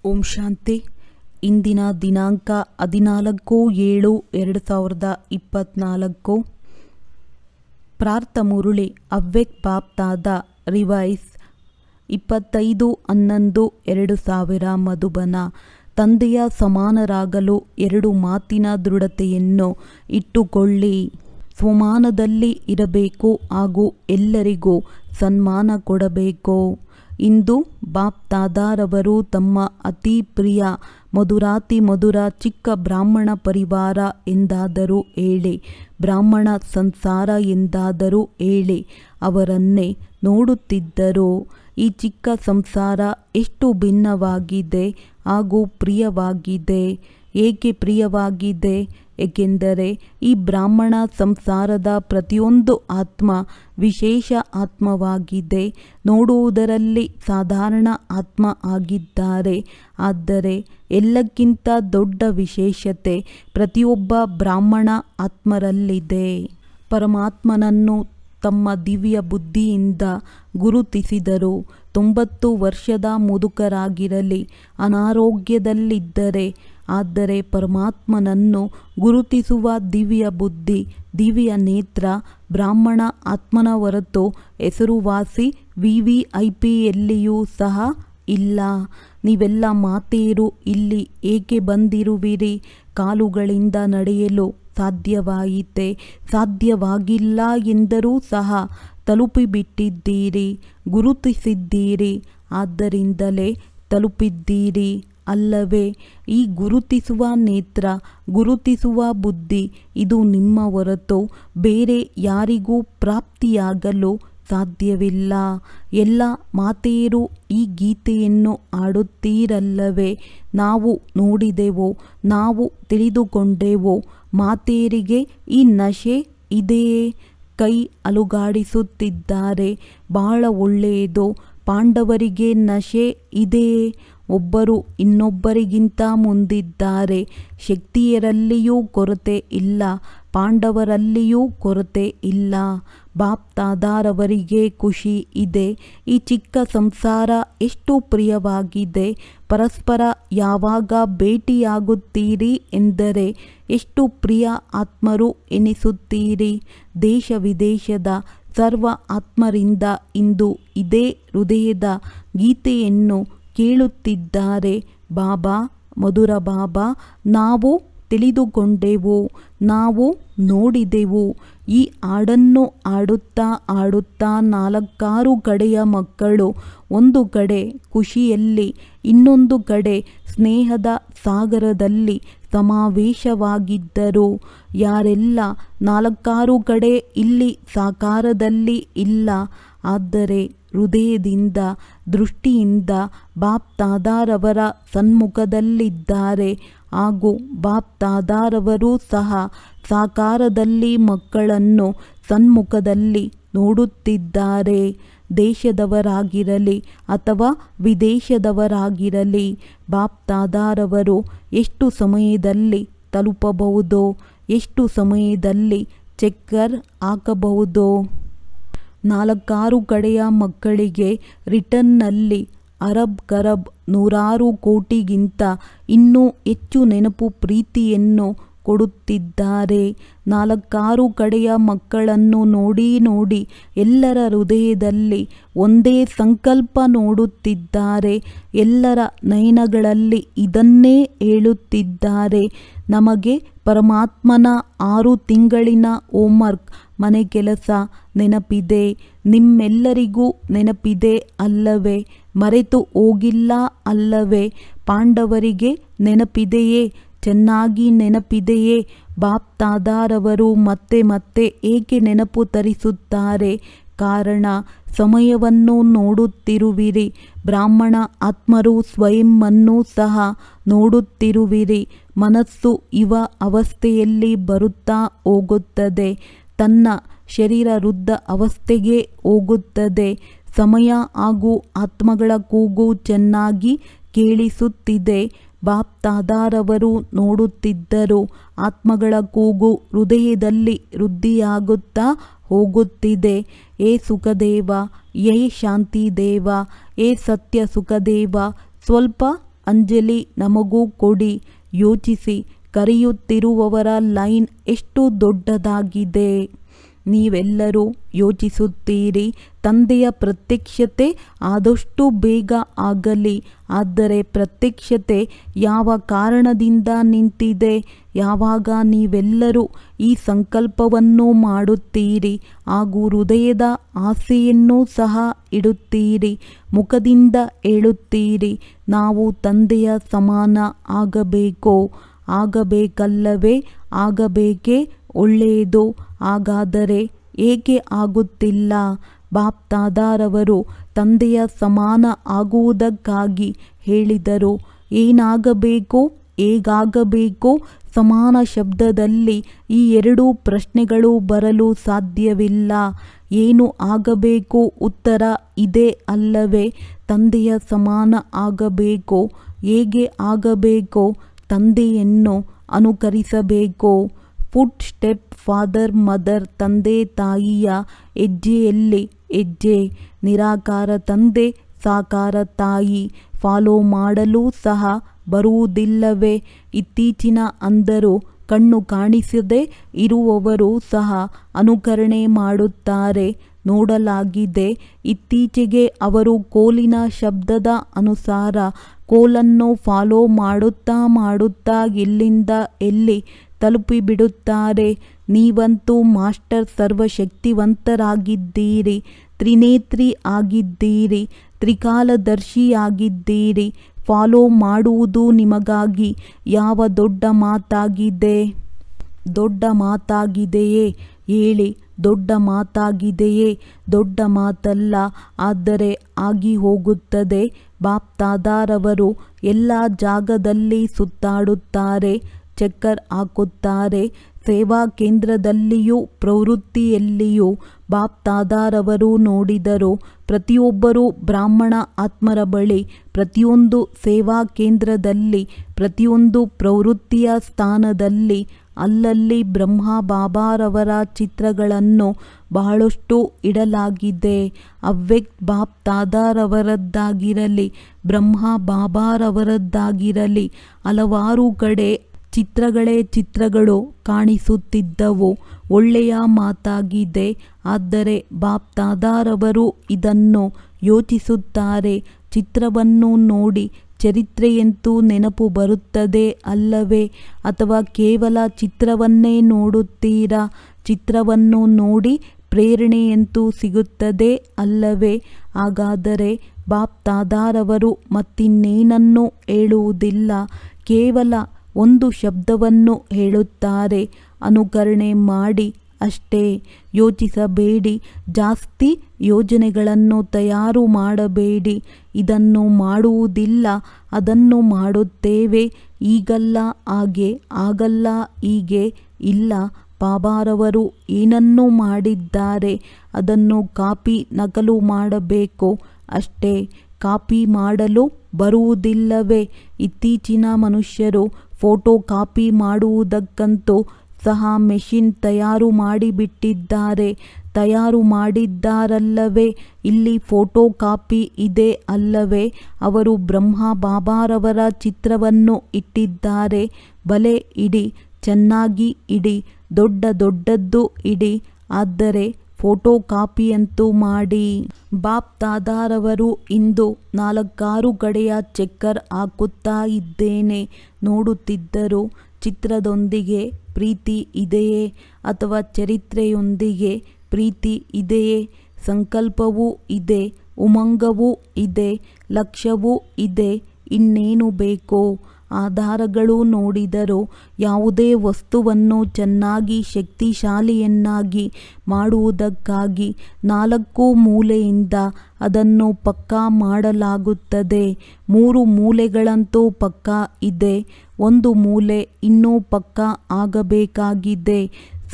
ಓಂ ಶಾಂತಿ. ಇಂದಿನ ದಿನಾಂಕ 14/7/2024. ಪ್ರಾರ್ಥ ಮುರುಳಿ ಅವ್ಯಕ್ತ ಬಾಪ್ತಾದ ರಿವೈಸ್ 25/11/2000 ಮಧುಬನ. ತಂದೆಯ ಸಮಾನರಾಗಲು 2 ಮಾತಿನ ದೃಢತೆಯನ್ನು ಇಟ್ಟುಕೊಳ್ಳಿ. ಸ್ವಮಾನದಲ್ಲಿ ಇರಬೇಕು ಹಾಗೂ ಎಲ್ಲರಿಗೂ ಸನ್ಮಾನ ಕೊಡಬೇಕು. ಇಂದು ಬಾಪ್ತಾದಾರವರು ತಮ್ಮ ಅತಿ ಪ್ರಿಯ ಮಧುರಾತಿ ಮಧುರ ಚಿಕ್ಕ ಬ್ರಾಹ್ಮಣ ಪರಿವಾರ ಎಂದಾದರೂ ಹೇಳಿ, ಬ್ರಾಹ್ಮಣ ಸಂಸಾರ ಎಂದಾದರೂ ಹೇಳಿ ಅವರನ್ನೇ ನೋಡುತ್ತಿದ್ದರು. ಈ ಚಿಕ್ಕ ಸಂಸಾರ ಎಷ್ಟು ಭಿನ್ನವಾಗಿದೆ ಹಾಗೂ ಪ್ರಿಯವಾಗಿದೆ. ಏಕೆ ಪ್ರಿಯವಾಗಿದೆ? ಏಕೆಂದರೆ ಈ ಬ್ರಾಹ್ಮಣ ಸಂಸಾರದ ಪ್ರತಿಯೊಂದು ಆತ್ಮ ವಿಶೇಷ ಆತ್ಮವಾಗಿದೆ. ನೋಡುವುದರಲ್ಲಿ ಸಾಧಾರಣ ಆತ್ಮ ಆಗಿದ್ದಾರೆ. ಆದರೆ ಎಲ್ಲಕ್ಕಿಂತ ದೊಡ್ಡ ವಿಶೇಷತೆ ಪ್ರತಿಯೊಬ್ಬ ಬ್ರಾಹ್ಮಣ ಆತ್ಮರಲ್ಲಿದೆ. ಪರಮಾತ್ಮನನ್ನು ತಮ್ಮ ದಿವ್ಯ ಬುದ್ಧಿಯಿಂದ ಗುರುತಿಸಿದರು. 90 ವರ್ಷದ ಮುದುಕರಾಗಿರಲಿ, ಅನಾರೋಗ್ಯದಲ್ಲಿದ್ದರೆ, ಆದರೆ ಪರಮಾತ್ಮನನ್ನು ಗುರುತಿಸುವ ದಿವ್ಯ ಬುದ್ಧಿ, ದಿವ್ಯ ನೇತ್ರ ಬ್ರಾಹ್ಮಣ ಆತ್ಮನ ಹೊರತು ಹೆಸರುವಾಸಿ VVIP ಎಲ್ಲಿಯೂ ಸಹ ಇಲ್ಲ. ನೀವೆಲ್ಲ ಮಾತೆಯರು ಇಲ್ಲಿ ಏಕೆ ಬಂದಿರುವಿರಿ? ಕಾಲುಗಳಿಂದ ನಡೆಯಲು ಸಾಧ್ಯವಾಯಿತೆ? ಸಾಧ್ಯವಾಗಿಲ್ಲ ಎಂದರೂ ಸಹ ತಲುಪಿಬಿಟ್ಟಿದ್ದೀರಿ, ಗುರುತಿಸಿದ್ದೀರಿ. ಆದ್ದರಿಂದಲೇ ತಲುಪಿದ್ದೀರಿ ಅಲ್ಲವೇ? ಈ ಗುರುತಿಸುವ ನೇತ್ರ, ಗುರುತಿಸುವ ಬುದ್ಧಿ ಇದು ನಿಮ್ಮ ಹೊರತು ಬೇರೆ ಯಾರಿಗೂ ಪ್ರಾಪ್ತಿಯಾಗಲು ಸಾಧ್ಯವಿಲ್ಲ. ಎಲ್ಲ ಮಾತೆಯರು ಈ ಗೀತೆಯನ್ನು ಹಾಡುತ್ತೀರಲ್ಲವೇ? ನಾವು ನೋಡಿದೆವು, ನಾವು ತಿಳಿದುಕೊಂಡೆವು. ಮಾತೆಯರಿಗೆ ಈ ನಶೆ ಇದೆಯೇ? ಕೈ ಅಲುಗಾಡಿಸುತ್ತಿದ್ದಾರೆ. ಬಹಳ ಒಳ್ಳೆಯದು. ಪಾಂಡವರಿಗೆ ನಶೆ ಇದೆಯೇ? ಒಬ್ಬರು ಇನ್ನೊಬ್ಬರಿಗಿಂತ ಮುಂದಿದ್ದಾರೆ. ಶಕ್ತಿಯರಲ್ಲಿಯೂ ಕೊರತೆ ಇಲ್ಲ, ಪಾಂಡವರಲ್ಲಿಯೂ ಕೊರತೆ ಇಲ್ಲ. ಬಾಪ್ತಾದಾರವರಿಗೆ ಖುಷಿ ಇದೆ. ಈ ಚಿಕ್ಕ ಸಂಸಾರ ಎಷ್ಟು ಪ್ರಿಯವಾಗಿದೆ. ಪರಸ್ಪರ ಯಾವಾಗ ಭೇಟಿಯಾಗುತ್ತೀರಿ ಎಂದರೆ ಎಷ್ಟು ಪ್ರಿಯ ಆತ್ಮರು ಎನಿಸುತ್ತೀರಿ. ದೇಶ ವಿದೇಶದ ಸರ್ವ ಆತ್ಮರಿಂದ ಇಂದು ಇದೇ ಹೃದಯದ ಗೀತೆಯನ್ನು ಕೇಳುತ್ತಿದ್ದಾರೆ. ಬಾಬಾ, ಮಧುರ ಬಾಬಾ, ನಾವು ತಿಳಿದುಕೊಂಡೆವು, ನಾವು ನೋಡಿದೆವು. ಈ ಹಾಡನ್ನು ಹಾಡುತ್ತಾ ಹಾಡುತ್ತಾ 4-6 ಕಡೆಯ ಮಕ್ಕಳು ಒಂದು ಕಡೆ ಖುಷಿಯಲ್ಲಿ, ಇನ್ನೊಂದು ಕಡೆ ಸ್ನೇಹದ ಸಾಗರದಲ್ಲಿ ಸಮಾವೇಶವಾಗಿದ್ದರು. ಯಾರೆಲ್ಲ 4-6 ಕಡೆ ಇಲ್ಲಿ ಸಾಕಾರದಲ್ಲಿ ಇಲ್ಲ, ಆದರೆ ಹೃದಯದಿಂದ, ದೃಷ್ಟಿಯಿಂದ ಬಾಪ್ತಾದಾರವರ ಸನ್ಮುಖದಲ್ಲಿದ್ದಾರೆ. ಹಾಗೂ ಬಾಪ್ತಾದಾರವರು ಸಹ ಸಾಕಾರದಲ್ಲಿ ಮಕ್ಕಳನ್ನು ಸನ್ಮುಖದಲ್ಲಿ ನೋಡುತ್ತಿದ್ದಾರೆ. ದೇಶದವರಾಗಿರಲಿ ಅಥವಾ ವಿದೇಶದವರಾಗಿರಲಿ, ಬಾಪ್ತಾದಾರವರು ಎಷ್ಟು ಸಮಯದಲ್ಲಿ ತಲುಪಬಹುದೋ, ಎಷ್ಟು ಸಮಯದಲ್ಲಿ ಚಕ್ಕರ್ ಹಾಕಬಹುದೋ. 4-6 ಕಡೆಯ ಮಕ್ಕಳಿಗೆ ರಿಟರ್ನ್ನಲ್ಲಿ ಅರಬ್ ಕರಬ್ 100 ಕೋಟಿಗಿಂತ ಇನ್ನೂ ಹೆಚ್ಚು ನೆನಪು ಪ್ರೀತಿಯನ್ನು ಕೊಡುತ್ತಿದ್ದಾರೆ. 4-6 ಕಡೆಯ ಮಕ್ಕಳನ್ನು ನೋಡಿ ನೋಡಿ ಎಲ್ಲರ ಹೃದಯದಲ್ಲಿ ಒಂದೇ ಸಂಕಲ್ಪ ನೋಡುತ್ತಿದ್ದಾರೆ. ಎಲ್ಲರ ನಯನಗಳಲ್ಲಿ ಇದನ್ನೇ ಹೇಳುತ್ತಿದ್ದಾರೆ. ನಮಗೆ ಪರಮಾತ್ಮನ 6 ತಿಂಗಳಿನ ಹೋಮ್ವರ್ಕ್, ಮನೆ ಕೆಲಸ ನೆನಪಿದೆ. ನಿಮ್ಮೆಲ್ಲರಿಗೂ ನೆನಪಿದೆ ಅಲ್ಲವೇ? ಮರೆತು ಹೋಗಿಲ್ಲ ಅಲ್ಲವೇ? ಪಾಂಡವರಿಗೆ ನೆನಪಿದೆಯೇ? ಚೆನ್ನಾಗಿ ನೆನಪಿದೆಯೇ? ಬಾಪ್ತಾದಾರವರು ಮತ್ತೆ ಮತ್ತೆ ಏಕೆ ನೆನಪು ತರಿಸುತ್ತಾರೆ? ಕಾರಣ, ಸಮಯವನ್ನು ನೋಡುತ್ತಿರುವಿರಿ. ಬ್ರಾಹ್ಮಣ ಆತ್ಮರು ಸ್ವಯಂವನ್ನು ಸಹ ನೋಡುತ್ತಿರುವಿರಿ. ಮನಸ್ಸು ಯುವ ಅವಸ್ಥೆಯಲ್ಲಿ ಬರುತ್ತಾ ಹೋಗುತ್ತದೆ, ತನ್ನ ಶರೀರ ವೃದ್ಧ ಅವಸ್ಥೆಗೆ ಹೋಗುತ್ತದೆ. ಸಮಯ ಹಾಗೂ ಆತ್ಮಗಳ ಕೂಗು ಚೆನ್ನಾಗಿ ಕೇಳಿಸುತ್ತಿದೆ. ಬಾಪ್ತಾದಾರವರು ನೋಡುತ್ತಿದ್ದರು. ಆತ್ಮಗಳ ಕೂಗು ಹೃದಯದಲ್ಲಿ ವೃದ್ಧಿಯಾಗುತ್ತಾ ಹೋಗುತ್ತಿದೆ. ಏ ಸುಖದೇವ, ಏ ಶಾಂತಿದೇವ, ಏ ಸತ್ಯ ಸುಖದೇವ, ಸ್ವಲ್ಪ ಅಂಜಲಿ ನಮಗೂ ಕೊಡಿ. ಯೋಚಿಸಿ, ಕರೆಯುತ್ತಿರುವವರ ಲೈನ್ ಎಷ್ಟು ದೊಡ್ಡದಾಗಿದೆ. ನೀವೆಲ್ಲರೂ ಯೋಚಿಸುತ್ತೀರಿ, ತಂದೆಯ ಪ್ರತ್ಯಕ್ಷತೆ ಆದಷ್ಟು ಬೇಗ ಆಗಲಿ. ಆದರೆ ಪ್ರತ್ಯಕ್ಷತೆ ಯಾವ ಕಾರಣದಿಂದ ನಿಂತಿದೆ? ಯಾವಾಗ ನೀವೆಲ್ಲರೂ ಈ ಸಂಕಲ್ಪವನ್ನು ಮಾಡುತ್ತೀರಿ ಹಾಗೂ ಹೃದಯದ ಆಸೆಯನ್ನು ಸಹ ಇಡುತ್ತೀರಿ, ಮುಖದಿಂದ ಹೇಳುತ್ತೀರಿ, ನಾವು ತಂದೆಯ ಸಮಾನ ಆಗಬೇಕು, ಆಗಬೇಕಲ್ಲವೇ? ಆಗಬೇಕೇ? ಒಳ್ಳೆಯದು. ಹಾಗಾದರೆ ಏಕೆ ಆಗುತ್ತಿಲ್ಲ? ಬಾಪ್ದಾದಾರವರು ತಂದೆಯ ಸಮಾನ ಆಗುವುದಕ್ಕಾಗಿ ಹೇಳಿದರು. ಏನಾಗಬೇಕು, ಹೇಗಾಗಬೇಕು? ಸಮಾನ ಶಬ್ದದಲ್ಲಿ ಈ ಎರಡೂ ಪ್ರಶ್ನೆಗಳು ಬರಲು ಸಾಧ್ಯವಿಲ್ಲ. ಏನು ಆಗಬೇಕು? ಉತ್ತರ ಇದೆ ಅಲ್ಲವೇ? ತಂದೆಯ ಸಮಾನ ಆಗಬೇಕು. ಹೇಗೆ ಆಗಬೇಕು? ತಂದೆಯನ್ನು ಅನುಕರಿಸಬೇಕು. ಫುಟ್ ಸ್ಟೆಪ್ ಫಾದರ್ ಮದರ್, ತಂದೆ ತಾಯಿಯ ಹೆಜ್ಜೆಯಲ್ಲಿ ಹೆಜ್ಜೆ. ನಿರಾಕಾರ ತಂದೆ, ಸಾಕಾರ ತಾಯಿ ಫಾಲೋ ಮಾಡಲು ಸಹ ಬರುವುದಿಲ್ಲವೇ? ಇತ್ತೀಚಿನ ಅಂಧರು, ಕಣ್ಣು ಕಾಣಿಸದೆ ಇರುವವರು ಸಹ ಅನುಕರಣೆ ಮಾಡುತ್ತಾರೆ. ನೋಡಲಾಗಿದೆ. ಇತ್ತೀಚೆಗೆ ಅವರು ಕೋಲಿನ ಶಬ್ದದ ಅನುಸಾರ ಕೋಲನ್ನು ಫಾಲೋ ಮಾಡುತ್ತಾ ಎಲ್ಲಿಂದ ಎಲ್ಲಿ ತಲುಪಿಬಿಡುತ್ತಾರೆ. ನೀವಂತೂ ಮಾಸ್ಟರ್ ಸರ್ವಶಕ್ತಿವಂತರಾಗಿದ್ದೀರಿ, ತ್ರಿನೇತ್ರಿ ಆಗಿದ್ದೀರಿ, ತ್ರಿಕಾಲದರ್ಶಿಯಾಗಿದ್ದೀರಿ. ಫಾಲೋ ಮಾಡುವುದು ನಿಮಗಾಗಿ ಯಾವ ದೊಡ್ಡ ಮಾತಾಗಿದೆ? ದೊಡ್ಡ ಮಾತಾಗಿದೆಯೇ? ಹೇಳಿ, ದೊಡ್ಡ ಮಾತಾಗಿದೆಯೇ? ದೊಡ್ಡ ಮಾತಲ್ಲ, ಆದರೆ ಆಗಿ ಹೋಗುತ್ತದೆ. ಬಾಪ್ದಾದಾರವರು ಎಲ್ಲ ಜಾಗದಲ್ಲಿ ಸುತ್ತಾಡುತ್ತಾರೆ, ಚಕ್ಕರ್ ಹಾಕುತ್ತಾರೆ. ಸೇವಾ ಕೇಂದ್ರದಲ್ಲಿಯೂ ಪ್ರವೃತ್ತಿಯಲ್ಲಿಯೂ ಬಾಪ್ದಾದಾರವರು ನೋಡಿದರು. ಪ್ರತಿಯೊಬ್ಬರೂ ಬ್ರಾಹ್ಮಣ ಆತ್ಮರ ಬಳಿ, ಪ್ರತಿಯೊಂದು ಸೇವಾ ಕೇಂದ್ರದಲ್ಲಿ, ಪ್ರತಿಯೊಂದು ಪ್ರವೃತ್ತಿಯ ಸ್ಥಾನದಲ್ಲಿ ಅಲ್ಲಲ್ಲಿ ಬ್ರಹ್ಮ ಬಾಬಾರವರ ಚಿತ್ರಗಳನ್ನು ಬಹಳಷ್ಟು ಇಡಲಾಗಿದೆ. ಅವ್ಯಕ್ತ ಬಾಪ್ದಾದಾರವರದ್ದಾಗಿರಲಿ, ಬ್ರಹ್ಮ ಬಾಬಾರವರದ್ದಾಗಿರಲಿ, ಹಲವಾರು ಕಡೆ ಚಿತ್ರಗಳು ಕಾಣಿಸುತ್ತಿದ್ದವು. ಒಳ್ಳೆಯ ಮಾತಾಗಿದೆ. ಆದರೆ ಬಾಪ್ದಾದಾರವರು ಇದನ್ನು ಯೋಚಿಸುತ್ತಾರೆ. ಚಿತ್ರವನ್ನು ನೋಡಿ ಚರಿತ್ರೆಯಂತೂ ನೆನಪು ಬರುತ್ತದೆ ಅಲ್ಲವೇ? ಅಥವಾ ಕೇವಲ ಚಿತ್ರವನ್ನೇ ನೋಡುತ್ತೀರಾ? ಚಿತ್ರವನ್ನು ನೋಡಿ ಪ್ರೇರಣೆಯಂತೂ ಸಿಗುತ್ತದೆ ಅಲ್ಲವೇ? ಹಾಗಾದರೆ ಬಾಪ್ದಾದಾರವರು ಮತ್ತಿನ್ನೇನನ್ನೂ ಹೇಳುವುದಿಲ್ಲ, ಕೇವಲ ಒಂದು ಶಬ್ದವನ್ನು ಹೇಳುತ್ತಾರೆ, ಅನುಕರಣೆ ಮಾಡಿ ಅಷ್ಟೇ. ಯೋಚಿಸಬೇಡಿ, ಜಾಸ್ತಿ ಯೋಜನೆಗಳನ್ನು ತಯಾರು ಮಾಡಬೇಡಿ. ಇದನ್ನು ಮಾಡುವುದಿಲ್ಲ, ಅದನ್ನು ಮಾಡುತ್ತೇವೆ, ಈಗಲ್ಲ ಹಾಗೆ, ಆಗಲ್ಲ ಹೀಗೆ. ಇಲ್ಲ, ಬಾಬಾರವರು ಏನನ್ನು ಮಾಡಿದ್ದಾರೆ ಅದನ್ನು ಕಾಪಿ ನಕಲು ಮಾಡಬೇಕು ಅಷ್ಟೇ. ಕಾಪಿ ಮಾಡಲು ಬರುವುದಿಲ್ಲವೇ? ಇತ್ತೀಚಿನ ಮನುಷ್ಯರು ಫೋಟೋ ಕಾಪಿ ಮಾಡುವುದಕ್ಕಂತೂ ಸಹ ಮೆಷಿನ್ ತಯಾರು ಮಾಡಿಬಿಟ್ಟಿದ್ದಾರೆ. ತಯಾರು ಮಾಡಿದ್ದಾರಲ್ಲವೇ? ಇಲ್ಲಿ ಫೋಟೋ ಕಾಪಿ ಇದೆ ಅಲ್ಲವೇ? ಅವರು ಬ್ರಹ್ಮ ಬಾಬಾರವರ ಚಿತ್ರವನ್ನು ಇಟ್ಟಿದ್ದಾರೆ. ಬಲೆ ಇಡಿ, ಚೆನ್ನಾಗಿ ಇಡಿ, ದೊಡ್ಡದ್ದು ಇಡಿ, ಆದರೆ ಫೋಟೋ ಕಾಪಿಯಂತೂ ಮಾಡಿ. ಬಾಪ್ದಾದಾರವರು ಇಂದು 4-6 ಕಡೆಯ ಚಕ್ಕರ್ ಹಾಕುತ್ತಾ ಇದ್ದೇನೆ ನೋಡುತ್ತಿದ್ದರು. ಚಿತ್ರದೊಂದಿಗೆ ಪ್ರೀತಿ ಇದೆಯೇ? ಅಥವಾ ಚರಿತ್ರೆಯೊಂದಿಗೆ ಪ್ರೀತಿ ಇದೆಯೇ? ಸಂಕಲ್ಪವೂ ಇದೆ, ಉಮಂಗವೂ ಇದೆ, ಲಕ್ಷ್ಯವೂ ಇದೆ. ಇನ್ನೇನು ಬೇಕು? ಆಧಾರಗಳು ನೋಡಿದರು. ಯಾವುದೇ ವಸ್ತುವನ್ನು ಚೆನ್ನಾಗಿ ಶಕ್ತಿಶಾಲಿಯನ್ನಾಗಿ ಮಾಡುವುದಕ್ಕಾಗಿ 4 ಮೂಲೆಯಿಂದ ಅದನ್ನು ಪಕ್ಕಾ ಮಾಡಲಾಗುತ್ತದೆ. 3 ಮೂಲೆಗಳಂತೂ ಪಕ್ಕಾ ಇದೆ, ಒಂದು ಮೂಲೆ ಇನ್ನೂ ಪಕ್ಕಾ ಆಗಬೇಕಾಗಿದೆ.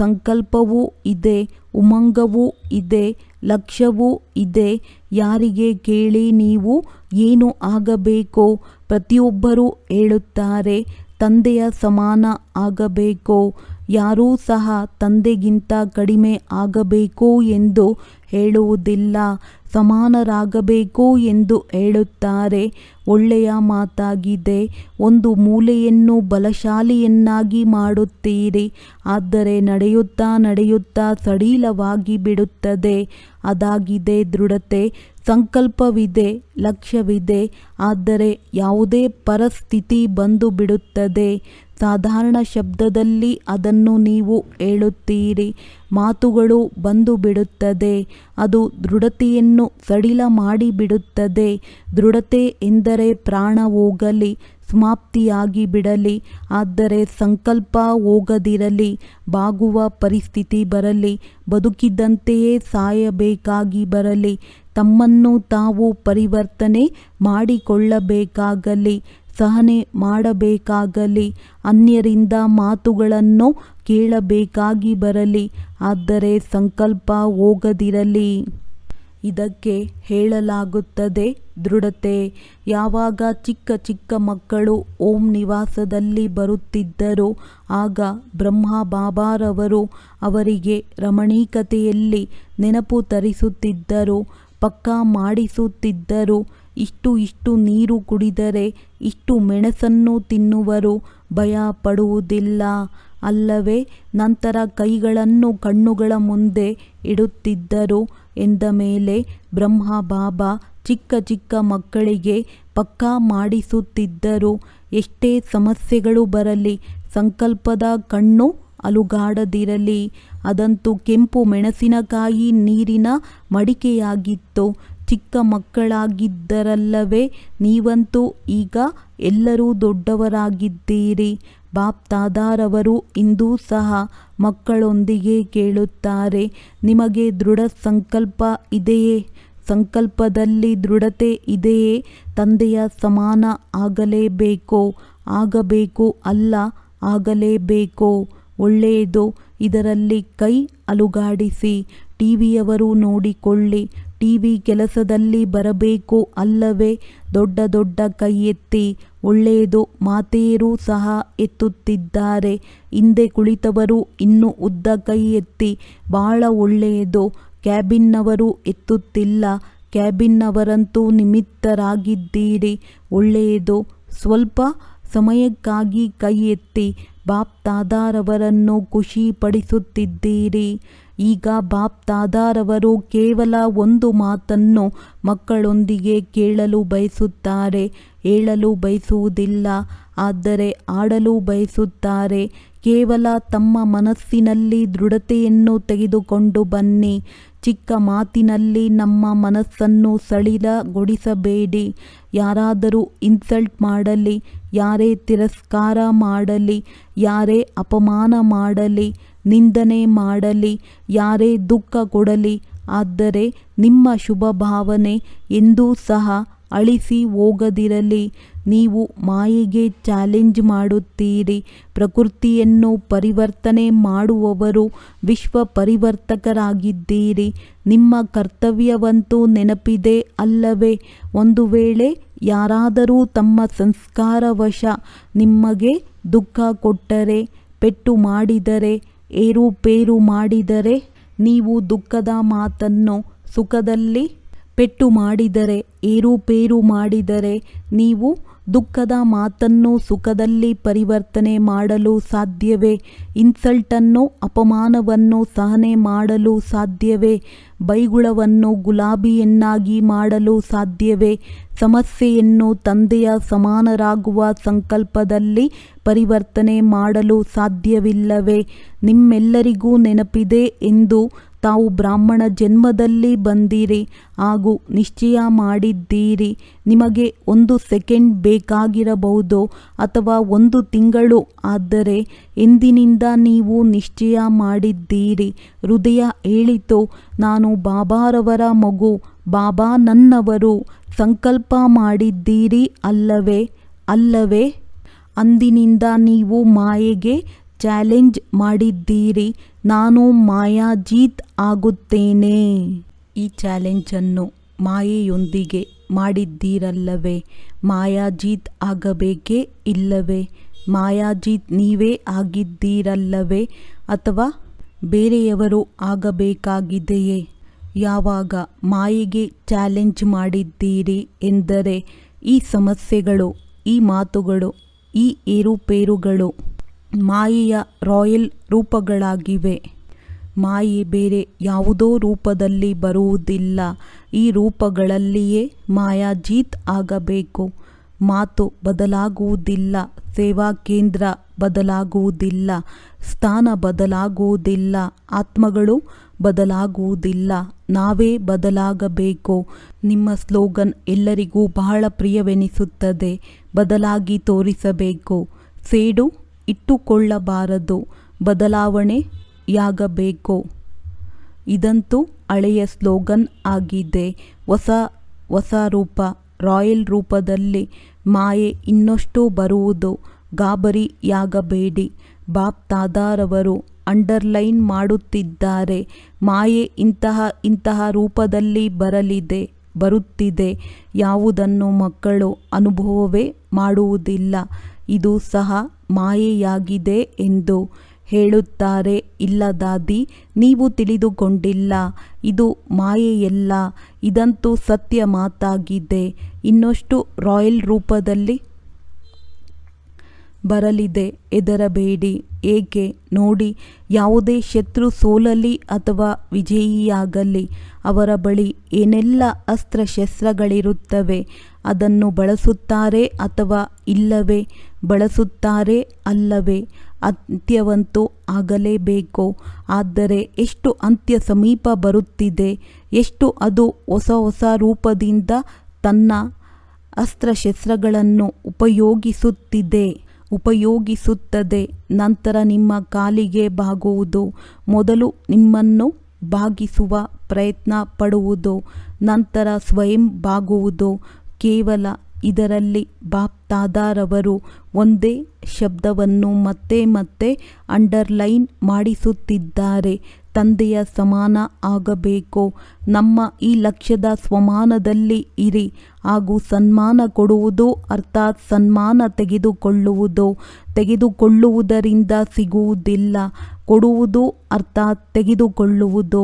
ಸಂಕಲ್ಪವೂ ಇದೆ, ಉಮಂಗವೂ ಇದೆ, ಲಕ್ಷ್ಯವೂ ಇದೆ. ಯಾರಿಗೆ ಕೇಳಿ ನೀವು ಏನು ಆಗಬೇಕು? ಪ್ರತಿಯೊಬ್ಬರೂ ಹೇಳುತ್ತಾರೆ, ತಂದೆಯ ಸಮಾನ ಆಗಬೇಕು. ಯಾರೂ ಸಹ ತಂದೆಗಿಂತ ಕಡಿಮೆ ಆಗಬೇಕು ಎಂದು ಹೇಳುವುದಿಲ್ಲ, ಸಮಾನರಾಗಬೇಕು ಎಂದು ಹೇಳುತ್ತಾರೆ. ಒಳ್ಳೆಯ ಮಾತಾಗಿದೆ. ಒಂದು ಮೂಲೆಯನ್ನು ಬಲಶಾಲಿಯನ್ನಾಗಿ ಮಾಡುತ್ತೀರಿ, ಆದರೆ ನಡೆಯುತ್ತಾ ನಡೆಯುತ್ತಾ ಸಡಿಲವಾಗಿ ಬಿಡುತ್ತದೆ. ಅದಾಗಿದೆ ದೃಢತೆ. ಸಂಕಲ್ಪವಿದೆ, ಲಕ್ಷ್ಯವಿದೆ, ಆದರೆ ಯಾವುದೇ ಪರಿಸ್ಥಿತಿ ಬಂದು ಬಿಡುತ್ತದೆ. ಸಾಧಾರಣ ಶಬ್ದದಲ್ಲಿ ಅದನ್ನು ನೀವು ಹೇಳುತ್ತೀರಿ, ಮಾತುಗಳು ಬಂದು ಬಿಡುತ್ತದೆ. ಅದು ದೃಢತೆಯನ್ನು ಸಡಿಲ ಮಾಡಿಬಿಡುತ್ತದೆ. ದೃಢತೆ ಎಂದರೆ ಪ್ರಾಣ ಹೋಗಲಿ, ಸಮಾಪ್ತಿಯಾಗಿ ಬಿಡಲಿ, ಆದರೆ ಸಂಕಲ್ಪ ಹೋಗದಿರಲಿ, ಬಾಗುವ ಪರಿಸ್ಥಿತಿ ಬರಲಿ, ಬದುಕಿದಂತೆಯೇ ಸಾಯಬೇಕಾಗಿ ಬರಲಿ, ತಮ್ಮನ್ನು ತಾವು ಪರಿವರ್ತನೆ ಮಾಡಿಕೊಳ್ಳಬೇಕಾಗಲಿ, ಸಹನೆ ಮಾಡಬೇಕಾಗಲಿ, ಅನ್ಯರಿಂದ ಮಾತುಗಳನ್ನು ಕೇಳಬೇಕಾಗಿ ಬರಲಿ, ಆದರೆ ಸಂಕಲ್ಪ ಹೋಗದಿರಲಿ. ಇದಕ್ಕೆ ಹೇಳಲಾಗುತ್ತದೆ ದೃಢತೆ. ಯಾವಾಗ ಚಿಕ್ಕ ಚಿಕ್ಕ ಮಕ್ಕಳು ಓಂ ನಿವಾಸದಲ್ಲಿ ಬರುತ್ತಿದ್ದರು, ಆಗ ಬ್ರಹ್ಮ ಬಾಬಾರವರು ಅವರಿಗೆ ರಮಣೀಕತೆಯಲ್ಲಿ ನೆನಪು ತರಿಸುತ್ತಿದ್ದರು, ಪಕ್ಕಾ ಮಾಡಿಸುತ್ತಿದ್ದರು. ಇಷ್ಟು ನೀರು ಕುಡಿದರೆ, ಇಷ್ಟು ಮೆಣಸನ್ನು ತಿನ್ನುವರು, ಭಯ ಪಡುವುದಿಲ್ಲ ಅಲ್ಲವೇ? ನಂತರ ಕೈಗಳನ್ನು ಕಣ್ಣುಗಳ ಮುಂದೆ ಇಡುತ್ತಿದ್ದರು. ಎಂದ ಮೇಲೆ ಬ್ರಹ್ಮ ಬಾಬಾ ಚಿಕ್ಕ ಚಿಕ್ಕ ಮಕ್ಕಳಿಗೆ ಪಕ್ಕಾ ಮಾಡಿಸುತ್ತಿದ್ದರು. ಎಷ್ಟೇ ಸಮಸ್ಯೆಗಳು ಬರಲಿ, ಸಂಕಲ್ಪದ ಕಣ್ಣು ಅಲುಗಾಡದಿರಲಿ. ಅದಂತೂ ಕೆಂಪು ಮೆಣಸಿನಕಾಯಿ ನೀರಿನ ಮಡಿಕೆಯಾಗಿತ್ತು. ಚಿಕ್ಕ ಮಕ್ಕಳಾಗಿದ್ದರಲ್ಲವೇ? ನೀವಂತೂ ಈಗ ಎಲ್ಲರೂ ದೊಡ್ಡವರಾಗಿದ್ದೀರಿ. ಬಾಪ್ ದಾದಾರವರು ಇಂದೂ ಸಹ ಮಕ್ಕಳೊಂದಿಗೆ ಕೇಳುತ್ತಾರೆ, ನಿಮಗೆ ದೃಢ ಸಂಕಲ್ಪ ಇದೆಯೇ? ಸಂಕಲ್ಪದಲ್ಲಿ ದೃಢತೆ ಇದೆಯೇ? ತಂದೆಯ ಸಮಾನ ಆಗಲೇಬೇಕೋ? ಆಗಬೇಕು ಅಲ್ಲ, ಆಗಲೇಬೇಕೋ? ಒಳ್ಳೆಯದು. ಇದರಲ್ಲಿ ಕೈ ಅಲುಗಾಡಿಸಿ. ಟಿವಿಯವರು ನೋಡಿಕೊಳ್ಳಿ, ಟಿವಿ ಕೆಲಸದಲ್ಲಿ ಬರಬೇಕು ಅಲ್ಲವೇ? ದೊಡ್ಡ ದೊಡ್ಡ ಕೈ ಎತ್ತಿ. ಒಳ್ಳೆಯದು. ಮಾತೆಯರು ಸಹ ಎತ್ತುತ್ತಿದ್ದಾರೆ. ಹಿಂದೆ ಕುಳಿತವರು ಇನ್ನೂ ಉದ್ದ ಕೈ ಎತ್ತಿ. ಬಹಳ ಒಳ್ಳೆಯದು. ಕ್ಯಾಬಿನ್ನವರು ಎತ್ತುತ್ತಿಲ್ಲ. ಕ್ಯಾಬಿನ್ನವರಂತೂ ನಿಮಿತ್ತರಾಗಿದ್ದೀರಿ. ಒಳ್ಳೆಯದು. ಸ್ವಲ್ಪ ಸಮಯಕ್ಕಾಗಿ ಕೈ ಎತ್ತಿ. ಬಾಪ್ ದಾದಾರವರನ್ನು ಖುಷಿಪಡಿಸುತ್ತಿದ್ದೀರಿ. ಈಗ ಬಾಪ್ ದಾದಾರವರು ಕೇವಲ ಒಂದು ಮಾತನ್ನು ಮಕ್ಕಳೊಂದಿಗೆ ಕೇಳಲು ಬಯಸುತ್ತಾರೆ, ಹೇಳಲು ಬಯಸುವುದಿಲ್ಲ, ಆದರೆ ಆಡಲು ಬಯಸುತ್ತಾರೆ. ಕೇವಲ ತಮ್ಮ ಮನಸ್ಸಿನಲ್ಲಿ ದೃಢತೆಯನ್ನು ತೆಗೆದುಕೊಂಡು ಬನ್ನಿ. ಚಿಕ್ಕ ಮಾತಿನಲ್ಲಿ ನಮ್ಮ ಮನಸ್ಸನ್ನು ಸಡಿಲಗೊಳಿಸಬೇಡಿ. ಯಾರಾದರೂ ಇನ್ಸಲ್ಟ್ ಮಾಡಲಿ, ಯಾರೇ ತಿರಸ್ಕಾರ ಮಾಡಲಿ, ಯಾರೇ ಅಪಮಾನ ಮಾಡಲಿ, ನಿಂದನೆ ಮಾಡಲಿ, ಯಾರೇ ದುಃಖ ಕೊಡಲಿ, ಆದರೆ ನಿಮ್ಮ ಶುಭ ಭಾವನೆ ಎಂದೂ ಸಹ ಅಳಿಸಿ ಹೋಗದಿರಲಿ. ನೀವು ಮಾಯೆಗೆ ಚಾಲೆಂಜ್ ಮಾಡುತ್ತೀರಿ. ಪ್ರಕೃತಿಯನ್ನು ಪರಿವರ್ತನೆ ಮಾಡುವವರು, ವಿಶ್ವ ಪರಿವರ್ತಕರಾಗಿದ್ದೀರಿ. ನಿಮ್ಮ ಕರ್ತವ್ಯವಂತೂ ನೆನಪಿದೆ ಅಲ್ಲವೇ? ಒಂದು ವೇಳೆ ಯಾರಾದರೂ ತಮ್ಮ ಸಂಸ್ಕಾರವಶ ನಿಮಗೆ ದುಃಖ ಕೊಟ್ಟರೆ, ಪೆಟ್ಟು ಮಾಡಿದರೆ, ಏರುಪೇರು ಮಾಡಿದರೆ, ನೀವು ದುಃಖದ ಮಾತನ್ನು ಸುಖದಲ್ಲಿ ಪೆಟ್ಟು ಮಾಡಿದರೆ, ಏರುಪೇರು ಮಾಡಿದರೆ, ನೀವು ದುಃಖದ ಮಾತನ್ನು ಸುಖದಲ್ಲಿ ಪರಿವರ್ತನೆ ಮಾಡಲು ಸಾಧ್ಯವೇ? ಇನ್ಸಲ್ಟನ್ನು, ಅಪಮಾನವನ್ನು ಸಹನೆ ಮಾಡಲು ಸಾಧ್ಯವೇ? ಬೈಗುಳವನ್ನು ಗುಲಾಬಿಯನ್ನಾಗಿ ಮಾಡಲು ಸಾಧ್ಯವೇ? ಸಮಸ್ಯೆಯನ್ನು ತಂದೆಯ ಸಮಾನರಾಗುವ ಸಂಕಲ್ಪದಲ್ಲಿ ಪರಿವರ್ತನೆ ಮಾಡಲು ಸಾಧ್ಯವಿಲ್ಲವೇ? ನಿಮ್ಮೆಲ್ಲರಿಗೂ ನೆನಪಿದೆ ಎಂದು ತಾವು ಬ್ರಾಹ್ಮಣ ಜನ್ಮದಲ್ಲಿ ಬಂದಿರಿ ಹಾಗೂ ನಿಶ್ಚಯ ಮಾಡಿದ್ದೀರಿ. ನಿಮಗೆ 1 ಸೆಕೆಂಡ್ ಬೇಕಾಗಿರಬಹುದು ಅಥವಾ 1 ತಿಂಗಳು, ಆದರೆ ಎಂದಿನಿಂದ ನೀವು ನಿಶ್ಚಯ ಮಾಡಿದ್ದೀರಿ. ಹೃದಯ ಹೇಳಿತು, ನಾನು ಬಾಬಾರವರ ಮಗು, ಬಾಬಾ ನನ್ನವರು. ಸಂಕಲ್ಪ ಮಾಡಿದ್ದೀರಿ ಅಲ್ಲವೇ? ಅಲ್ಲವೇ? ಅಂದಿನಿಂದ ನೀವು ಮಾಯೆಗೆ ಚಾಲೆಂಜ್ ಮಾಡಿದ್ದೀರಿ, ನಾನು ಮಾಯಾಜೀತ್ ಆಗುತ್ತೇನೆ. ಈ ಚಾಲೆಂಜನ್ನು ಮಾಯೆಯೊಂದಿಗೆ ಮಾಡಿದ್ದೀರಲ್ಲವೇ? ಮಾಯಾಜೀತ್ ಆಗಬೇಕೇ ಇಲ್ಲವೇ? ಮಾಯಾಜೀತ್ ನೀವೇ ಆಗಿದ್ದೀರಲ್ಲವೇ ಅಥವಾ ಬೇರೆಯವರು ಆಗಬೇಕಾಗಿದೆಯೇ? ಯಾವಾಗ ಮಾಯೆಗೆ ಚಾಲೆಂಜ್ ಮಾಡಿದ್ದೀರಿ ಎಂದರೆ ಈ ಸಮಸ್ಯೆಗಳು, ಈ ಮಾತುಗಳು, ಈ ಏರುಪೇರುಗಳು ಮಾಯೆಯ ರಾಯಲ್ ರೂಪಗಳಾಗಿವೆ. ಮಾಯೆ ಬೇರೆ ಯಾವುದೋ ರೂಪದಲ್ಲಿ ಬರುವುದಿಲ್ಲ. ಈ ರೂಪಗಳಲ್ಲಿಯೇ ಮಾಯಾಜೀತ್ ಆಗಬೇಕು. ಮಾತು ಬದಲಾಗುವುದಿಲ್ಲ, ಸೇವಾ ಕೇಂದ್ರ ಬದಲಾಗುವುದಿಲ್ಲ, ಸ್ಥಾನ ಬದಲಾಗುವುದಿಲ್ಲ, ಆತ್ಮಗಳು ಬದಲಾಗುವುದಿಲ್ಲ. ನಾವೇ ಬದಲಾಗಬೇಕು. ನಿಮ್ಮ ಸ್ಲೋಗನ್ ಎಲ್ಲರಿಗೂ ಬಹಳ ಪ್ರಿಯವೆನಿಸುತ್ತದೆ. ಬದಲಾಗಿ ತೋರಿಸಬೇಕು. ಸೇಡು ಇಟ್ಟುಕೊಳ್ಳಬಾರದು, ಬದಲಾವಣೆಯಾಗಬೇಕು. ಇದಂತೂ ಹಳೆಯ ಸ್ಲೋಗನ್ ಆಗಿದೆ. ಹೊಸ ರೂಪ, ರಾಯಲ್ ರೂಪದಲ್ಲಿ ಮಾಯೆ ಇನ್ನಷ್ಟು ಬರುವುದು. ಗಾಬರಿಯಾಗಬೇಡಿ. ಬಾಪ್ ದಾದಾರವರು ಅಂಡರ್ಲೈನ್ ಮಾಡುತ್ತಿದ್ದಾರೆ. ಮಾಯೆ ಇಂತಹ ರೂಪದಲ್ಲಿ ಬರುತ್ತಿದೆ. ಯಾವುದನ್ನು ಮಕ್ಕಳು ಅನುಭವವೇ ಮಾಡುವುದಿಲ್ಲ. ಇದು ಸಹ ಮಾಯೆಯಾಗಿದೆ ಎಂದು ಹೇಳುತ್ತಾರೆ. ಇಲ್ಲ ದಾದಿ, ನೀವು ತಿಳಿದುಕೊಂಡಿಲ್ಲ. ಇದು ಮಾಯೆಯಲ್ಲ. ಇದಂತೂ ಸತ್ಯ ಮಾತಾಗಿದೆ. ಇನ್ನಷ್ಟು ರಾಯಲ್ ರೂಪದಲ್ಲಿ ಬರಲಿದೆ. ಹೆದರಬೇಡಿ. ಏಕೆ ನೋಡಿ, ಯಾವುದೇ ಶತ್ರು ಸೋಲಲಿ ಅಥವಾ ವಿಜಯಿಯಾಗಲಿ, ಅವರ ಬಳಿ ಏನೆಲ್ಲ ಅಸ್ತ್ರಶಸ್ತ್ರಗಳಿರುತ್ತವೆ ಅದನ್ನು ಬಳಸುತ್ತಾರೆ ಅಥವಾ ಇಲ್ಲವೇ ಬಳಸುತ್ತಾರೆ ಅಲ್ಲವೇ? ಅಂತ್ಯವಂತೂ ಆಗಲೇಬೇಕು. ಆದರೆ ಎಷ್ಟು ಅಂತ್ಯ ಸಮೀಪ ಬರುತ್ತಿದೆ, ಎಷ್ಟು ಅದು ಹೊಸ ರೂಪದಿಂದ ತನ್ನ ಅಸ್ತ್ರಶಸ್ತ್ರಗಳನ್ನು ಉಪಯೋಗಿಸುತ್ತದೆ. ನಂತರ ನಿಮ್ಮ ಕಾಲಿಗೆ ಬಾಗುವುದು. ಮೊದಲು ನಿಮ್ಮನ್ನು ಬಾಗಿಸುವ ಪ್ರಯತ್ನ ಪಡುವುದು, ನಂತರ ಸ್ವಯಂ ಬಾಗುವುದು. ಕೇವಲ ಇದರಲ್ಲಿ ಬಾಪ್ ದಾದಾರವರು ಒಂದೇ ಶಬ್ದವನ್ನು ಮತ್ತೆ ಮತ್ತೆ ಅಂಡರ್ಲೈನ್ ಮಾಡಿಸುತ್ತಿದ್ದಾರೆ. ತಂದೆಯ ಸಮಾನ ಆಗಬೇಕು. ನಮ್ಮ ಈ ಲಕ್ಷ್ಯದ ಸ್ವಮಾನದಲ್ಲಿ ಇರಿ. ಹಾಗೂ ಸನ್ಮಾನ ಕೊಡುವುದು ಅರ್ಥಾತ್ ಸನ್ಮಾನ ತೆಗೆದುಕೊಳ್ಳುವುದರಿಂದ ಸಿಗುವುದಿಲ್ಲ. ಕೊಡುವುದು ಅರ್ಥಾತ್ ತೆಗೆದುಕೊಳ್ಳುವುದು.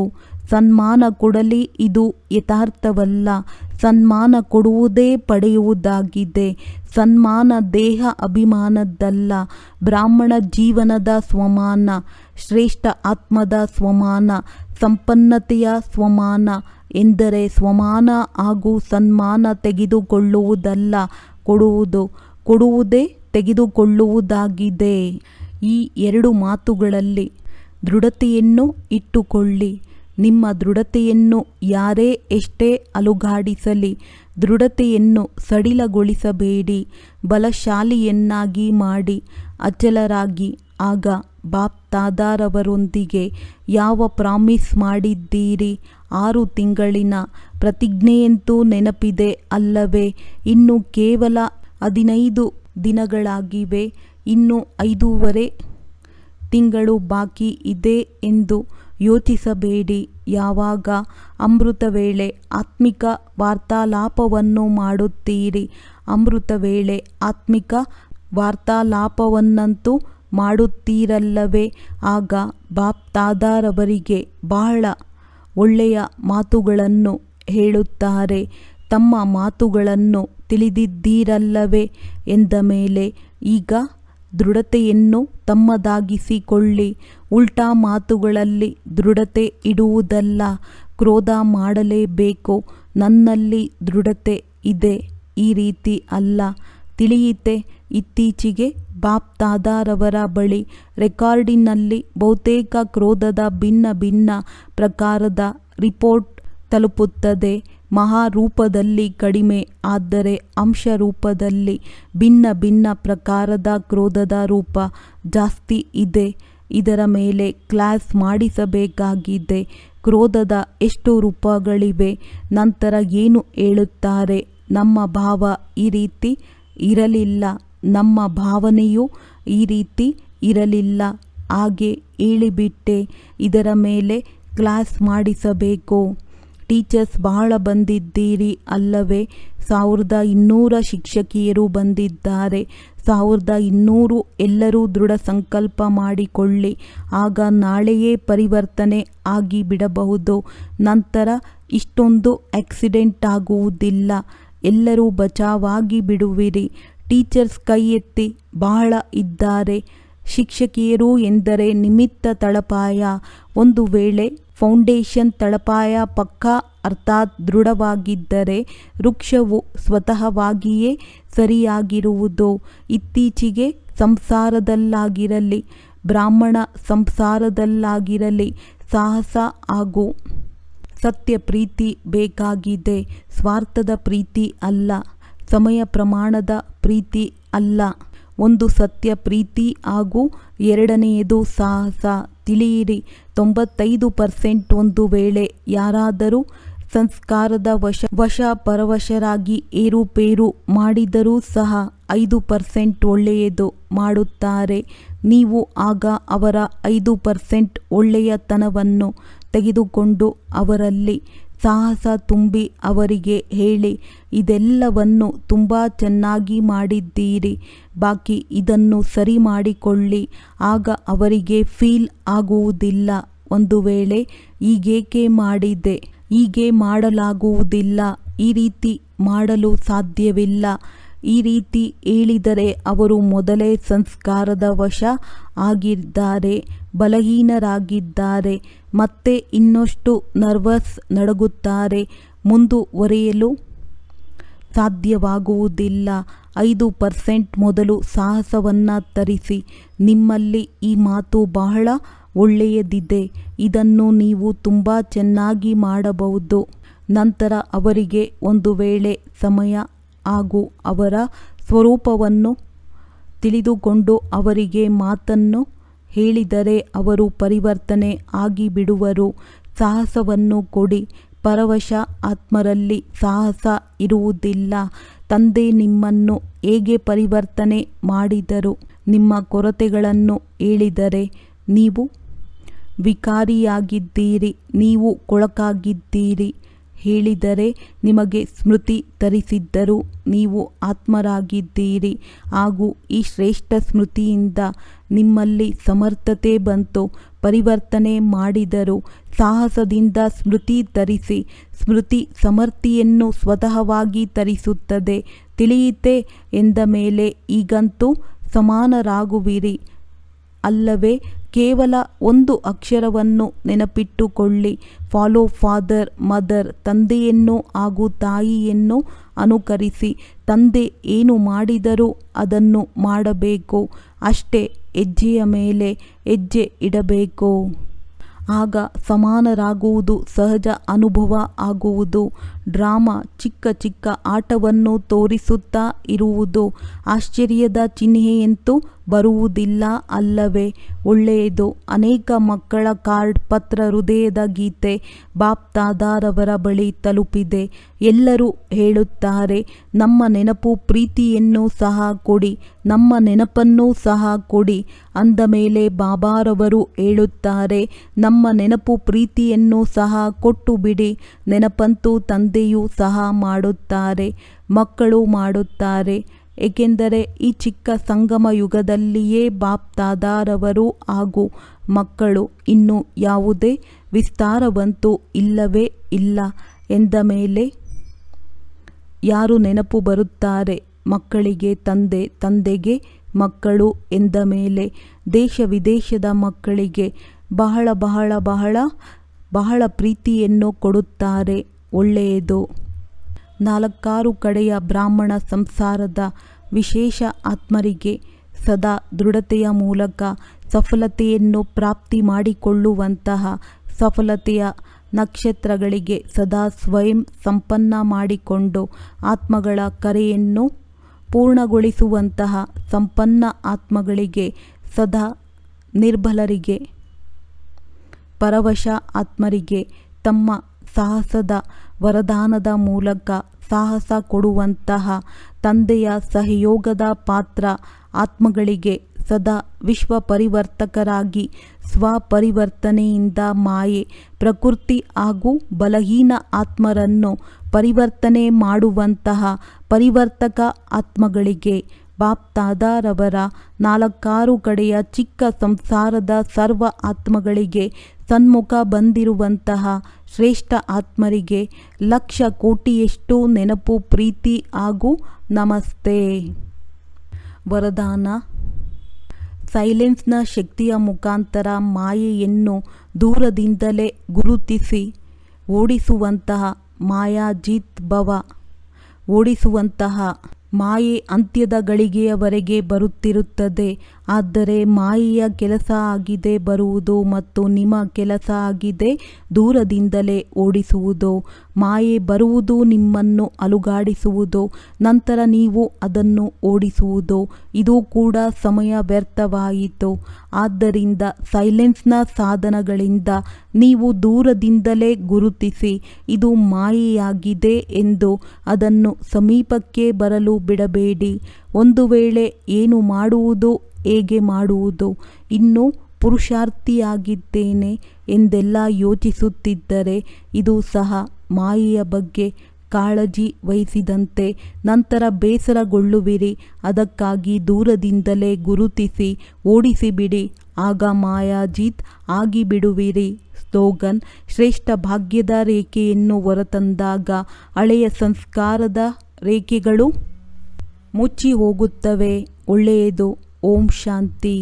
ಸನ್ಮಾನ ಕೊಡಲಿ, ಇದು ಯಥಾರ್ಥವಲ್ಲ. ಸನ್ಮಾನ ಕೊಡುವುದೇ ಪಡೆಯುವುದಾಗಿದೆ. ಸನ್ಮಾನ ದೇಹ ಅಭಿಮಾನದ್ದಲ್ಲ, ಬ್ರಾಹ್ಮಣ ಜೀವನದ ಸ್ವಮಾನ, ಶ್ರೇಷ್ಠ ಆತ್ಮದ ಸ್ವಮಾನ, ಸಂಪನ್ನತೆಯ ಸ್ವಮಾನ ಎಂದರೆ ಸ್ವಮಾನ ಹಾಗೂ ಸನ್ಮಾನ ತೆಗೆದುಕೊಳ್ಳುವುದಲ್ಲ, ಕೊಡುವುದೇ ತೆಗೆದುಕೊಳ್ಳುವುದಾಗಿದೆ. ಈ ಎರಡು ಮಾತುಗಳಲ್ಲಿ ದೃಢತೆಯನ್ನು ಇಟ್ಟುಕೊಳ್ಳಿ. ನಿಮ್ಮ ದೃಢತೆಯನ್ನು ಯಾರೇ ಎಷ್ಟೇ ಅಲುಗಾಡಿಸಲಿ, ದೃಢತೆಯನ್ನು ಸಡಿಲಗೊಳಿಸಬೇಡಿ. ಬಲಶಾಲಿಯನ್ನಾಗಿ ಮಾಡಿ, ಅಚಲರಾಗಿ. ಆಗ ಬಾಪ್ ದಾದಾರವರೊಂದಿಗೆ ಯಾವ ಪ್ರಾಮಿಸ್ ಮಾಡಿದ್ದೀರಿ? 6 ತಿಂಗಳಿನ ಪ್ರತಿಜ್ಞೆಯಂತೂ ನೆನಪಿದೆ ಅಲ್ಲವೇ? ಇನ್ನು ಕೇವಲ 15 ದಿನಗಳಾಗಿವೆ. ಇನ್ನು 5.5 ತಿಂಗಳು ಬಾಕಿ ಇದೆ ಎಂದು ಯೋಚಿಸಬೇಡಿ. ಯಾವಾಗ ಅಮೃತ ವೇಳೆ ಆತ್ಮಿಕ ವಾರ್ತಾಲಾಪವನ್ನು ಮಾಡುತ್ತೀರಿ, ಅಮೃತ ವೇಳೆ ಆತ್ಮಿಕ ವಾರ್ತಾಲಾಪವನ್ನಂತೂ ಮಾಡುತ್ತೀರಲ್ಲವೇ? ಆಗ ಬಾಪ್ ದಾದಾರವರಿಗೆ ಬಹಳ ಒಳ್ಳೆಯ ಮಾತುಗಳನ್ನು ಹೇಳುತ್ತಾರೆ. ತಮ್ಮ ಮಾತುಗಳನ್ನು ತಿಳಿದಿದ್ದೀರಲ್ಲವೇ ಎಂದ ಮೇಲೆ ಈಗ ದೃಢತೆಯನ್ನು ತಮ್ಮದಾಗಿಸಿಕೊಳ್ಳಿ. ಉಲ್ಟಾ ಮಾತುಗಳಲ್ಲಿ ದೃಢತೆ ಇಡುವುದಲ್ಲ. ಕ್ರೋಧ ಮಾಡಲೇಬೇಕು. ನನ್ನಲ್ಲಿ ದೃಢತೆ ಇದೆ, ಈ ರೀತಿ ಅಲ್ಲ. ತಿಳಿಯಿತೆ? ಇತ್ತೀಚೆಗೆ ಬಾಪ್ ದಾದಾರವರ ಬಳಿ ರೆಕಾರ್ಡಿನಲ್ಲಿ ಬಹುತೇಕ ಕ್ರೋಧದ ಭಿನ್ನ ಪ್ರಕಾರದ ರಿಪೋರ್ಟ್ ತಲುಪುತ್ತದೆ. ಮಹಾರೂಪದಲ್ಲಿ ಕಡಿಮೆ, ಆದರೆ ಅಂಶ ರೂಪದಲ್ಲಿ ಭಿನ್ನ ಪ್ರಕಾರದ ಕ್ರೋಧದ ರೂಪ ಜಾಸ್ತಿ ಇದೆ. ಇದರ ಮೇಲೆ ಕ್ಲಾಸ್ ಮಾಡಿಸಬೇಕಾಗಿದೆ. ಕ್ರೋಧದ ಎಷ್ಟು ರೂಪಗಳಿವೆ? ನಂತರ ಏನು ಹೇಳುತ್ತಾರೆ? ನಮ್ಮ ಭಾವ ಈ ರೀತಿ ಇರಲಿಲ್ಲ, ನಮ್ಮ ಭಾವನೆಯೂ ಈ ರೀತಿ ಇರಲಿಲ್ಲ, ಹಾಗೆ ಹೇಳಿಬಿಟ್ಟೆ. ಇದರ ಮೇಲೆ ಕ್ಲಾಸ್ ಮಾಡಿಸಬೇಕು. ಟೀಚರ್ಸ್ ಬಹಳ ಬಂದಿದ್ದೀರಿ ಅಲ್ಲವೇ? 1200 ಶಿಕ್ಷಕಿಯರು ಬಂದಿದ್ದಾರೆ. 1200 ಎಲ್ಲರೂ ದೃಢ ಸಂಕಲ್ಪ ಮಾಡಿಕೊಳ್ಳಿ. ಆಗ ನಾಳೆಯೇ ಪರಿವರ್ತನೆ ಆಗಿ ಬಿಡಬಹುದು. ನಂತರ ಇಷ್ಟೊಂದು ಆಕ್ಸಿಡೆಂಟ್ ಆಗುವುದಿಲ್ಲ. ಎಲ್ಲರೂ ಬಚಾವಾಗಿ ಬಿಡುವಿರಿ. ಟೀಚರ್ಸ್ ಕೈ ಎತ್ತಿ ಬಹಳ ಇದ್ದಾರೆ. ಶಿಕ್ಷಕಿಯರು ಎಂದರೆ ನಿಮಿತ್ತ ತಳಪಾಯ. ಒಂದು ವೇಳೆ ಫೌಂಡೇಶನ್ ತಳಪಾಯ ಪಕ್ಕಾ ಅರ್ಥಾತ್ ದೃಢವಾಗಿದ್ದರೆ ವೃಕ್ಷವು ಸ್ವತಃವಾಗಿಯೇ ಸರಿಯಾಗಿರುವುದು. ಇತ್ತೀಚೆಗೆ ಸಂಸಾರದಲ್ಲಾಗಿರಲಿ, ಬ್ರಾಹ್ಮಣ ಸಂಸಾರದಲ್ಲಾಗಿರಲಿ ಸಾಹಸ ಹಾಗೂ ಸತ್ಯ ಪ್ರೀತಿ ಬೇಕಾಗಿದೆ. ಸ್ವಾರ್ಥದ ಪ್ರೀತಿ ಅಲ್ಲ, ಸಮಯ ಪ್ರಮಾಣದ ಪ್ರೀತಿ ಅಲ್ಲ. ಒಂದು ಸತ್ಯ ಪ್ರೀತಿ ಹಾಗೂ ಎರಡನೆಯದು ಸಾಹಸ. ತಿಳಿಯಿರಿ, 95% ಒಂದು ವೇಳೆ ಯಾರಾದರೂ ಸಂಸ್ಕಾರದ ವಶ ಪರವಶರಾಗಿ ಏರುಪೇರು ಮಾಡಿದರೂ ಸಹ 5% ಒಳ್ಳೆಯದು ಮಾಡುತ್ತಾರೆ. ನೀವು ಆಗ ಅವರ 5% ಒಳ್ಳೆಯತನವನ್ನು ತೆಗೆದುಕೊಂಡು ಅವರಲ್ಲಿ ಸಾಹಸ ತುಂಬಿ ಅವರಿಗೆ ಹೇಳಿ, ಇದೆಲ್ಲವನ್ನು ತುಂಬ ಚೆನ್ನಾಗಿ ಮಾಡಿದ್ದೀರಿ, ಬಾಕಿ ಇದನ್ನು ಸರಿ ಮಾಡಿಕೊಳ್ಳಿ. ಆಗ ಅವರಿಗೆ ಫೀಲ್ ಆಗುವುದಿಲ್ಲ, ಒಂದು ವೇಳೆ ಹೀಗೇಕೆ ಮಾಡಿದೆ, ಹೀಗೆ ಮಾಡಲಾಗುವುದಿಲ್ಲ, ಈ ರೀತಿ ಮಾಡಲು ಸಾಧ್ಯವಿಲ್ಲ. ಈ ರೀತಿ ಹೇಳಿದರೆ ಅವರು ಮೊದಲೇ ಸಂಸ್ಕಾರದ ವಶ ಆಗಿದ್ದಾರೆ, ಬಲಹೀನರಾಗಿದ್ದಾರೆ. ಮತ್ತೆ ಇನ್ನಷ್ಟು ನರ್ವಸ್ ನಡುಗುತ್ತಾರೆ. ಮುಂದುವರಿಯಲು ಸಾಧ್ಯವಾಗುವುದಿಲ್ಲ. 5% ಮೊದಲು ಸಾಹಸವನ್ನು ತರಿಸಿ. ನಿಮ್ಮಲ್ಲಿ ಈ ಮಾತು ಬಹಳ ಒಳ್ಳೆಯದಿದೆ, ಇದನ್ನು ನೀವು ತುಂಬ ಚೆನ್ನಾಗಿ ಮಾಡಬಹುದು. ನಂತರ ಅವರಿಗೆ ಒಂದು ವೇಳೆ ಸಮಯ ಹಾಗೂ ಅವರ ಸ್ವರೂಪವನ್ನು ತಿಳಿದುಕೊಂಡು ಅವರಿಗೆ ಮಾತನ್ನು ಹೇಳಿದರೆ ಅವರು ಪರಿವರ್ತನೆ ಆಗಿಬಿಡುವರು. ಸಾಹಸವನ್ನು ಕೊಡಿ. ಪರವಶ ಆತ್ಮರಲ್ಲಿ ಸಾಹಸ ಇರುವುದಿಲ್ಲ. ತಂದೆ ನಿಮ್ಮನ್ನು ಹೇಗೆ ಪರಿವರ್ತನೆ ಮಾಡಿದರು? ನಿಮ್ಮ ಕೊರತೆಗಳನ್ನು ಹೇಳಿದರೆ ನೀವು ವಿಕಾರಿಯಾಗಿದ್ದೀರಿ, ನೀವು ಕೊಳಕಾಗಿದ್ದೀರಿ ಹೇಳಿದರೆ ನಿಮಗೆ ಸ್ಮೃತಿ ತರಿಸಿದ್ದರು, ನೀವು ಆತ್ಮರಾಗಿದ್ದೀರಿ ಹಾಗೂ ಈ ಶ್ರೇಷ್ಠ ಸ್ಮೃತಿಯಿಂದ ನಿಮ್ಮಲ್ಲಿ ಸಮರ್ಥತೆ ಬಂತು, ಪರಿವರ್ತನೆ ಮಾಡಿದರು. ಸಾಹಸದಿಂದ ಸ್ಮೃತಿ ತರಿಸಿ. ಸ್ಮೃತಿ ಸಮರ್ಥಿಯನ್ನು ಸ್ವತಃವಾಗಿ ತರಿಸುತ್ತದೆ. ತಿಳಿಯಿತೆ ಎಂದ ಮೇಲೆ ಈಗಂತೂ ಸಮಾನರಾಗುವಿರಿ ಅಲ್ಲವೇ? ಕೇವಲ ಒಂದು ಅಕ್ಷರವನ್ನು ನೆನಪಿಟ್ಟುಕೊಳ್ಳಿ. Follow father mother. ತಂದೆಯನ್ನು ಹಾಗೂ ತಾಯಿಯನ್ನು ಅನುಕರಿಸಿ. ತಂದೆ ಏನು ಮಾಡಿದರೂ ಅದನ್ನು ಮಾಡಬೇಕು. ಅಷ್ಟೇ, ಹೆಜ್ಜೆಯ ಮೇಲೆ ಹೆಜ್ಜೆ ಇಡಬೇಕು. ಆಗ ಸಮಾನರಾಗುವುದು ಸಹಜ ಅನುಭವ ಆಗುವುದು. ಡ್ರಾಮಾ ಚಿಕ್ಕ ಚಿಕ್ಕ ಆಟವನ್ನು ತೋರಿಸುತ್ತಾ ಇರುವುದು ಆಶ್ಚರ್ಯದ ಚಿಹ್ನೆಯಂತೂ ಬರುವುದಿಲ್ಲ ಅಲ್ಲವೇ? ಒಳ್ಳೆಯದು. ಅನೇಕ ಮಕ್ಕಳ ಕಾರ್ಡ್, ಪತ್ರ, ಹೃದಯದ ಗೀತೆ ಬಾಪ್ ದಾದಾರವರ ಬಳಿ ತಲುಪಿದೆ. ಎಲ್ಲರೂ ಹೇಳುತ್ತಾರೆ, ನಮ್ಮ ನೆನಪು ಪ್ರೀತಿಯನ್ನು ಸಹ ಕೊಡಿ, ನಮ್ಮ ನೆನಪನ್ನೂ ಸಹ ಕೊಡಿ. ಅಂದ ಮೇಲೆ ಬಾಬಾರವರು ಹೇಳುತ್ತಾರೆ, ನಮ್ಮ ನೆನಪು ಪ್ರೀತಿಯನ್ನು ಸಹ ಕೊಟ್ಟು ಬಿಡಿ. ನೆನಪಂತೂ ತಂದೆಯೂ ಸಹ ಮಾಡುತ್ತಾರೆ, ಮಕ್ಕಳು ಮಾಡುತ್ತಾರೆ. ಏಕೆಂದರೆ ಈ ಚಿಕ್ಕ ಸಂಗಮ ಯುಗದಲ್ಲಿಯೇ ಬಾಪ್ ದಾದಾರವರು ಹಾಗೂ ಮಕ್ಕಳು ಇನ್ನೂ ಯಾವುದೇ ವಿಸ್ತಾರವಂತೂ ಇಲ್ಲವೇ ಇಲ್ಲ. ಎಂದ ಮೇಲೆ ಯಾರು ನೆನಪು ಬರುತ್ತಾರೆ? ಮಕ್ಕಳಿಗೆ ತಂದೆ, ತಂದೆಗೆ ಮಕ್ಕಳು. ಎಂದ ಮೇಲೆ ದೇಶ ವಿದೇಶದ ಮಕ್ಕಳಿಗೆ ಬಹಳ ಬಹಳ ಬಹಳ ಬಹಳ ಪ್ರೀತಿಯನ್ನು ಕೊಡುತ್ತಾರೆ. ಒಳ್ಳೆಯದು. 4 ಕಡೆಯ ಬ್ರಾಹ್ಮಣ ಸಂಸಾರದ ವಿಶೇಷ ಆತ್ಮರಿಗೆ ಸದಾ ದೃಢತೆಯ ಮೂಲಕ ಸಫಲತೆಯನ್ನು ಪ್ರಾಪ್ತಿ ಮಾಡಿಕೊಳ್ಳುವಂತಹ ಸಫಲತೆಯ ನಕ್ಷತ್ರಗಳಿಗೆ ಸದಾ ಸ್ವಯಂ ಸಂಪನ್ನ ಮಾಡಿಕೊಂಡು ಆತ್ಮಗಳ ಕರೆಯನ್ನು ಪೂರ್ಣಗೊಳಿಸುವಂತಹ ಸಂಪನ್ನ ಆತ್ಮಗಳಿಗೆ ಸದಾ ನಿರ್ಬಲರಿಗೆ, ಪರವಶ ಆತ್ಮರಿಗೆ ತಮ್ಮ ಸಾಹಸದ ವರದಾನದ ಮೂಲಕ ಸಾಹಸ ಕೊಡುವಂತಹ ತಂದೆಯ ಸಹಯೋಗದ ಪಾತ್ರ ಆತ್ಮಗಳಿಗೆ ಸದಾ ವಿಶ್ವ ಪರಿವರ್ತಕರಾಗಿ ಸ್ವಪರಿವರ್ತನೆಯಿಂದ ಮಾಯೆ, ಪ್ರಕೃತಿ ಹಾಗೂ ಬಲಹೀನ ಆತ್ಮರನ್ನು ಪರಿವರ್ತನೆ ಮಾಡುವಂತಹ ಪರಿವರ್ತಕ ಆತ್ಮಗಳಿಗೆ ಬಾಪ್ದಾದಾರವರ 4 ಕಡೆಯ ಚಿಕ್ಕ ಸಂಸಾರದ ಸರ್ವ ಆತ್ಮಗಳಿಗೆ ಸನ್ಮುಖ ಬಂದಿರುವಂತಹ ಶ್ರೇಷ್ಠ ಆತ್ಮರಿಗೆ ಲಕ್ಷ ಕೋಟಿಯಷ್ಟು ನೆನಪು, ಪ್ರೀತಿ ಹಾಗೂ ನಮಸ್ತೆ. ವರದಾನ: ಸೈಲೆನ್ಸ್ನ ಶಕ್ತಿಯ ಮುಖಾಂತರ ಮಾಯೆಯನ್ನು ದೂರದಿಂದಲೇ ಗುರುತಿಸಿ ಓಡಿಸುವಂತಹ ಮಾಯಾಜೀತ್ ಭವ. ಓಡಿಸುವಂತಹ ಮಾಯೆ ಅಂತ್ಯದ ಗಳಿಗೆಯವರೆಗೆ ಬರುತ್ತಿರುತ್ತದೆ. ಆದರೆ ಮಾಯೆಯ ಕೆಲಸ ಆಗಿದೆ ಬರುವುದು ಮತ್ತು ನಿಮ್ಮ ಕೆಲಸ ಆಗಿದೆ ದೂರದಿಂದಲೇ ಓಡಿಸುವುದು. ಮಾಯೆ ಬರುವುದು, ನಿಮ್ಮನ್ನು ಅಲುಗಾಡಿಸುವುದು, ನಂತರ ನೀವು ಅದನ್ನು ಓಡಿಸುವುದು. ಇದು ಕೂಡ ಸಮಯ ವ್ಯರ್ಥವಾಯಿತು. ಆದ್ದರಿಂದ ಸೈಲೆನ್ಸ್ನ ಸಾಧನಗಳಿಂದ ನೀವು ದೂರದಿಂದಲೇ ಗುರುತಿಸಿ ಇದು ಮಾಯೆಯಾಗಿದೆ ಎಂದು ಅದನ್ನು ಸಮೀಪಕ್ಕೆ ಬರಲು ಬಿಡಬೇಡಿ. ಒಂದು ವೇಳೆ ಏನು ಮಾಡುವುದು, ಹೇಗೆ ಮಾಡುವುದು, ಇನ್ನೂ ಪುರುಷಾರ್ಥಿಯಾಗಿದ್ದೇನೆ ಎಂದೆಲ್ಲ ಯೋಚಿಸುತ್ತಿದ್ದರೆ ಇದು ಸಹ ಮಾಯೆಯ ಬಗ್ಗೆ ಕಾಳಜಿ ವಹಿಸಿದಂತೆ. ನಂತರ ಬೇಸರಗೊಳ್ಳುವಿರಿ. ಅದಕ್ಕಾಗಿ ದೂರದಿಂದಲೇ ಗುರುತಿಸಿ ಓಡಿಸಿಬಿಡಿ. ಆಗ ಮಾಯಾಜೀತ್ ಆಗಿಬಿಡುವಿರಿ. ಸ್ಲೋಗನ್: ಶ್ರೇಷ್ಠ ಭಾಗ್ಯದ ರೇಖೆಯನ್ನು ಹೊರತಂದಾಗ ಹಳೆಯ ಸಂಸ್ಕಾರದ ರೇಖೆಗಳು ಮುಚ್ಚಿ ಹೋಗುತ್ತವೆ. ಒಳ್ಳೆಯದು. ಓಂ ಶಾಂತಿ.